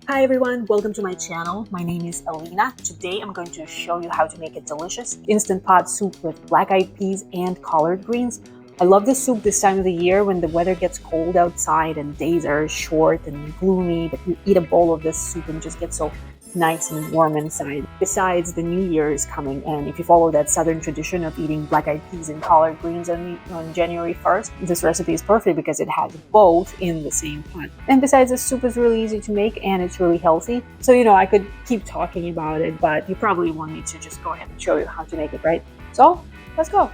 Hi everyone, welcome to my channel. My name is Alina. Today I'm going to show you how to make a delicious instant pot soup with black-eyed peas and collard greens. I love this soup this time of the year when the weather gets cold outside and days are short and gloomy, but you eat a bowl of this soup and just get so nice and warm inside. Besides, the new year is coming, and if you follow that southern tradition of eating black-eyed peas and collard greens on January 1st, this recipe is perfect because it has both in the same pot. And besides, this soup is really easy to make and it's really healthy. So, I could keep talking about it, but you probably want me to just go ahead and show you how to make it, right? So, let's go.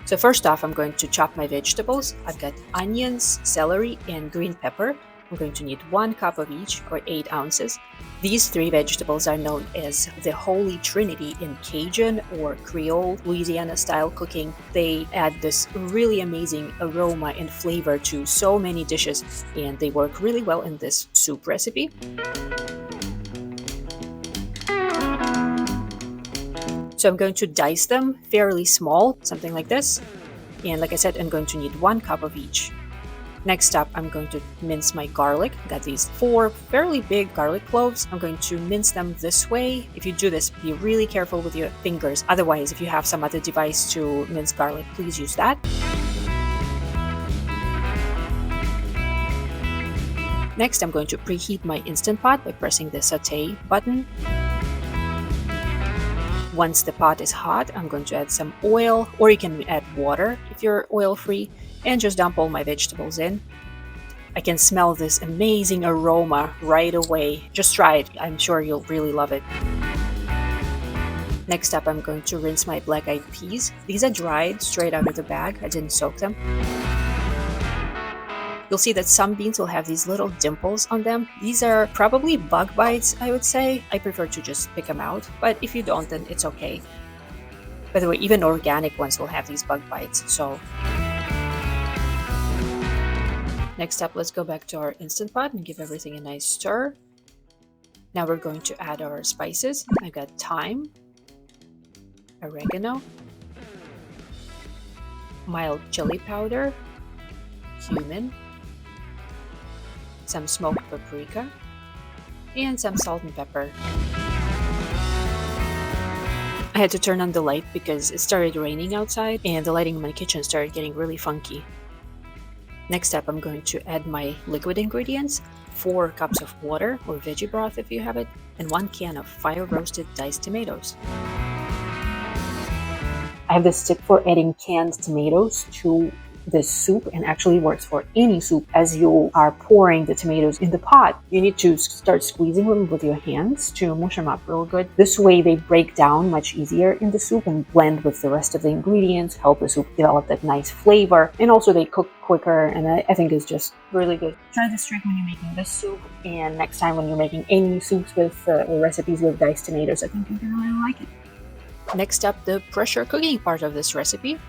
So first off, I'm going to chop my vegetables. I've got onions, celery, and green pepper. I'm going to need 1 cup of each, or 8 ounces. These 3 vegetables are known as the Holy Trinity in Cajun or Creole Louisiana style cooking. They add this really amazing aroma and flavor to so many dishes, and they work really well in this soup recipe. So I'm going to dice them fairly small, something like this. And like I said, I'm going to need 1 cup of each. Next up, I'm going to mince my garlic. Got these 4 fairly big garlic cloves. I'm going to mince them this way. If you do this, be really careful with your fingers. Otherwise, if you have some other device to mince garlic, please use that. Next, I'm going to preheat my Instant Pot by pressing the saute button. Once the pot is hot, I'm going to add some oil, or you can add water if you're oil-free, and just dump all my vegetables in. I can smell this amazing aroma right away. Just try it. I'm sure you'll really love it. Next up, I'm going to rinse my black-eyed peas. These are dried straight out of the bag. I didn't soak them. You'll see that some beans will have these little dimples on them. These are probably bug bites, I would say. I prefer to just pick them out, but if you don't, then it's okay. By the way, even organic ones will have these bug bites, so... Next up, let's go back to our Instant Pot and give everything a nice stir. Now we're going to add our spices. I've got thyme, oregano, mild chili powder, cumin, some smoked paprika, and some salt and pepper. I had to turn on the light because it started raining outside and the lighting in my kitchen started getting really funky. Next up, I'm going to add my liquid ingredients, 4 cups of water or veggie broth if you have it, and 1 can of fire-roasted diced tomatoes. I have this tip for adding canned tomatoes to this soup, and actually works for any soup. As you are pouring the tomatoes in the pot, you need to start squeezing them with your hands to mush them up real good. This way they break down much easier in the soup and blend with the rest of the ingredients, help the soup develop that nice flavor, and also they cook quicker, and I think it's just really good. Try this trick when you're making this soup, and next time when you're making any soups with or recipes with diced tomatoes, I think you're gonna really like it. Next up, the pressure cooking part of this recipe.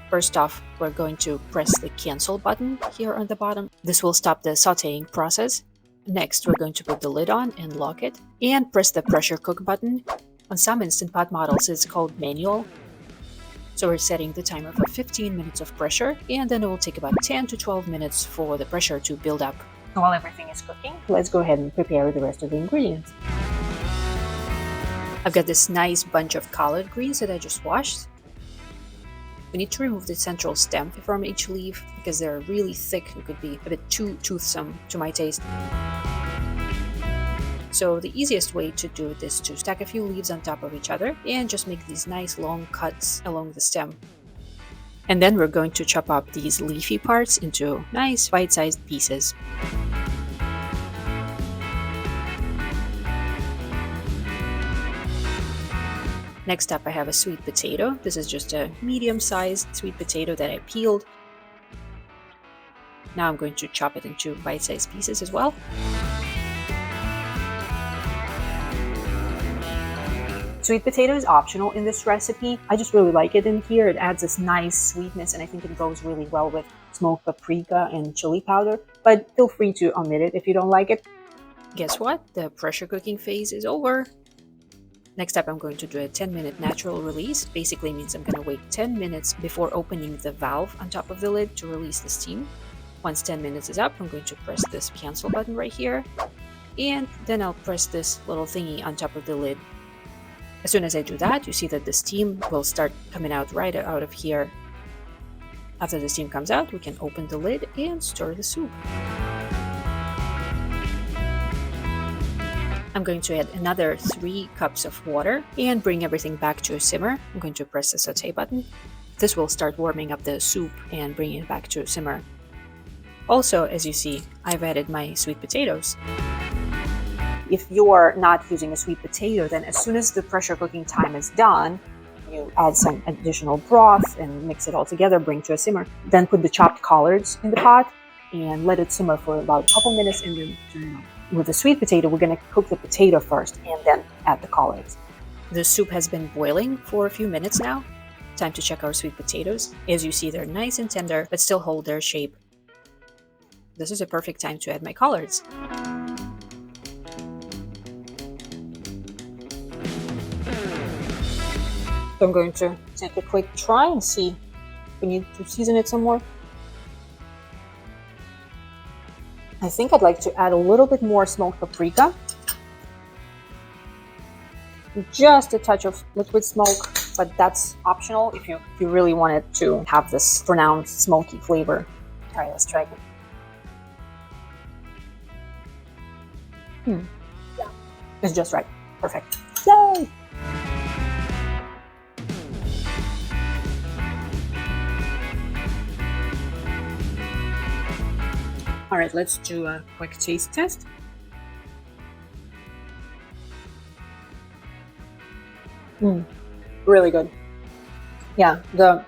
First off, we're going to press the cancel button here on the bottom. This will stop the sauteing process. Next, we're going to put the lid on and lock it, and press the pressure cook button. On some Instant Pot models, it's called manual. So we're setting the timer for 15 minutes of pressure, and then it will take about 10 to 12 minutes for the pressure to build up. So while everything is cooking, let's go ahead and prepare the rest of the ingredients. I've got this nice bunch of collard greens that I just washed. We need to remove the central stem from each leaf because they're really thick and could be a bit too toothsome to my taste. So the easiest way to do it is to stack a few leaves on top of each other and just make these nice long cuts along the stem. And then we're going to chop up these leafy parts into nice bite-sized pieces. Next up, I have a sweet potato. This is just a medium-sized sweet potato that I peeled. Now I'm going to chop it into bite-sized pieces as well. Sweet potato is optional in this recipe. I just really like it in here. It adds this nice sweetness, and I think it goes really well with smoked paprika and chili powder, but feel free to omit it if you don't like it. Guess what? The pressure cooking phase is over. Next up, I'm going to do a 10-minute natural release. Basically means I'm going to wait 10 minutes before opening the valve on top of the lid to release the steam. Once 10 minutes is up, I'm going to press this cancel button right here. and then I'll press this little thingy on top of the lid. As soon as I do that, you see that the steam will start coming out right out of here. After the steam comes out, we can open the lid and stir the soup. I'm going to add another 3 cups of water and bring everything back to a simmer. I'm going to press the saute button. This will start warming up the soup and bringing it back to a simmer. Also, as you see, I've added my sweet potatoes. If you're not using a sweet potato, then as soon as the pressure cooking time is done, you add some additional broth and mix it all together, bring to a simmer. Then put the chopped collards in the pot and let it simmer for about a couple minutes and then turn it on. With the sweet potato, we're going to cook the potato first and then add the collards. The soup has been boiling for a few minutes now. Time to check our sweet potatoes. As you see, they're nice and tender, but still hold their shape. This is a perfect time to add my collards. So I'm going to take a quick try and see if we need to season it some more. I think I'd like to add a little bit more smoked paprika. Just a touch of liquid smoke, but that's optional if you really want it to have this pronounced smoky flavor. All right, let's try it. Yeah, it's just right. Perfect. Yay! All right, let's do a quick taste test. Really good. Yeah, the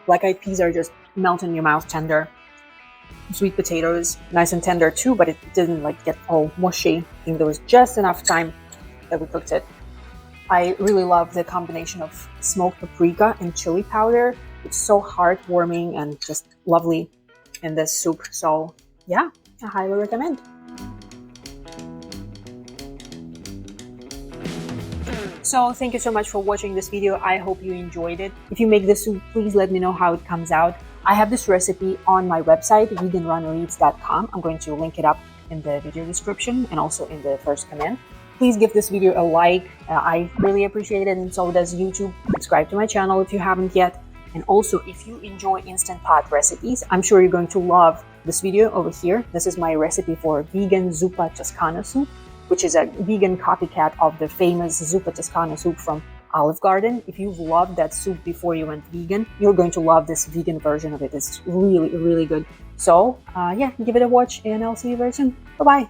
black eyed peas are just melt in your mouth tender. Sweet potatoes, nice and tender too, but it didn't like get all mushy. I think there was just enough time that we cooked it. I really love the combination of smoked paprika and chili powder. It's so heartwarming and just lovely in this soup. So yeah, I highly recommend. So thank you so much for watching this video. I hope you enjoyed it. If you make this soup, please let me know how it comes out. I have this recipe on my website, veganrunnereats.com. I'm going to link it up in the video description and also in the first comment. Please give this video a like. I really appreciate it, and so does YouTube. Subscribe to my channel if you haven't yet. And also, if you enjoy Instant Pot recipes, I'm sure you're going to love this video over here. This is my recipe for vegan zuppa toscana soup, which is a vegan copycat of the famous zuppa toscana soup from Olive Garden. If you've loved that soup before you went vegan, you're going to love this vegan version of it. It's really, really good. So yeah, give it a watch and I'll see you very soon. Bye-bye.